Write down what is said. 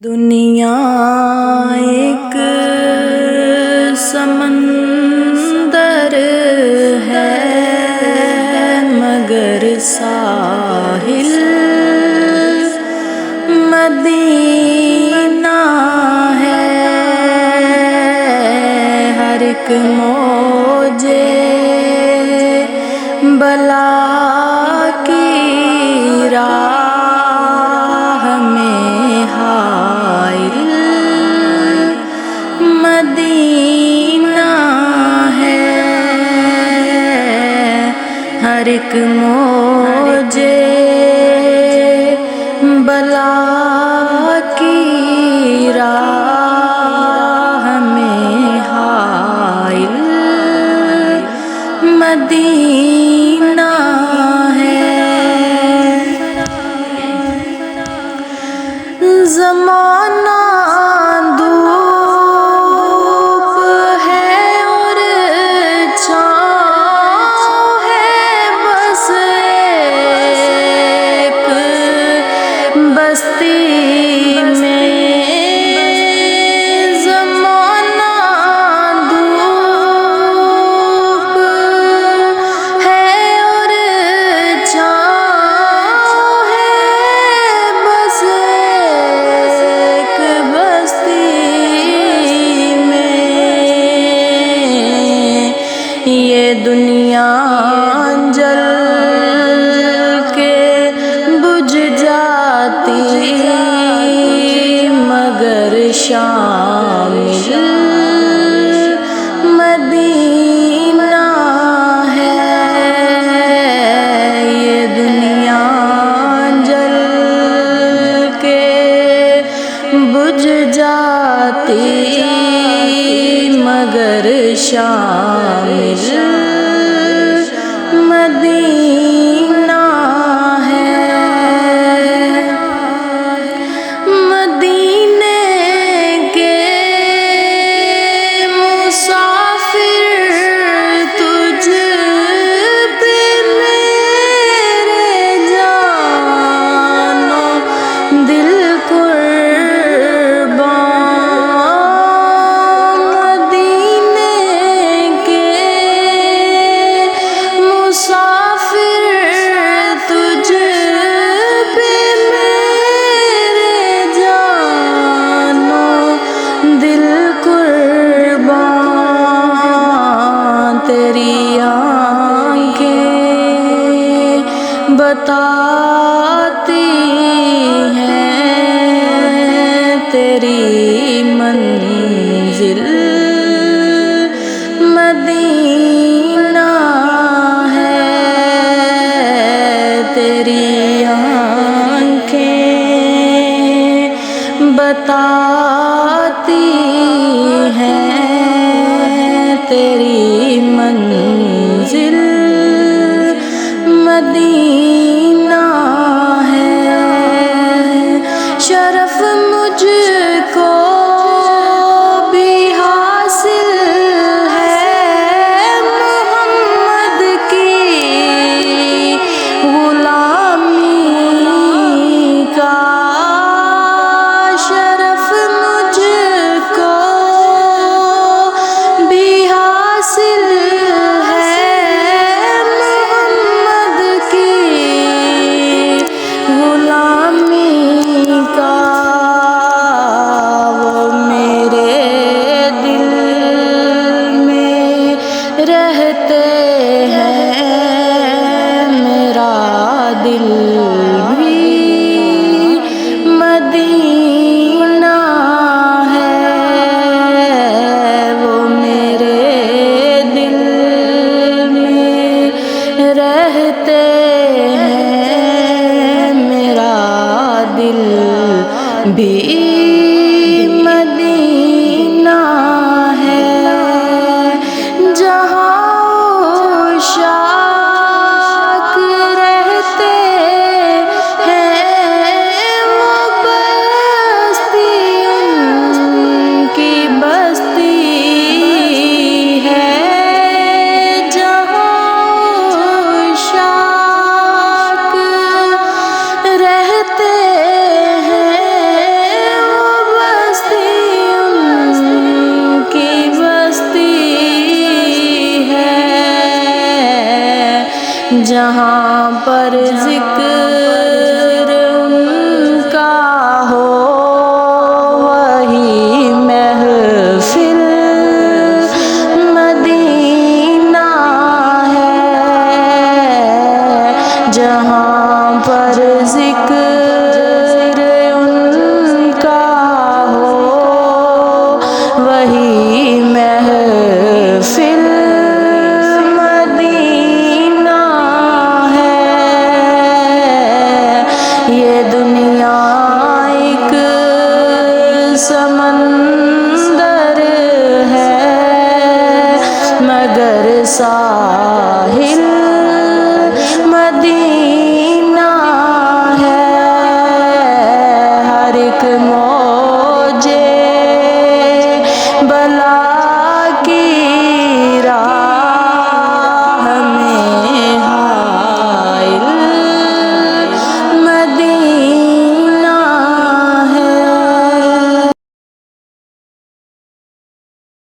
دنیا ایک سمندر ہے مگر ساحل مدینہ ہے۔ ہر ایک موجے بلا کی راہ میں حائل مدینہ ہے۔ ہر ایک موجے بلا کی راہ میں حائل مدینہ ہے۔ زمانہ دھوپ ہے اور چھاؤں ہے، بس ایک بستی میں۔ زمانہ دھوپ ہے اور چھاؤں ہے، بس ایک بستی میں۔ یہ دنیا جل کے بجھ جاتی مگر شامل مدینہ ہے۔ یہ دنیا جل کے بجھ جاتی مگر شامل مدینہ ہے۔ مدینے کے مسافر تجھ پہ میرے جان و دل قربان۔ مدینے کے مسافر تجھ پہ میرے جان و دل قربان۔ تیری آنکھیں بتاتی ہیں تیری منزل مدینہ ہے۔ تیری آنکھیں بتاتی ہیں تیری منزل مدینہ ہے۔ شرف مجھ کو بھی حاصل ہے محمد کی غلامی کا۔ شرف مجھ کو بھی حاصل ہے محمد کی غلامی کا۔ وہ میرے دل میں رہتے ہیں، میرا دل بھی مدینہ ہے۔ وہ میرے دل میں رہتے ہیں، میرا دل بھی مدینہ ہے۔ جہاں عشاق رہتے ہیں وہ بستی ان کی بستی ہے۔ جہاں عشاق رہتے ہیں وہ جہاں پر ذکر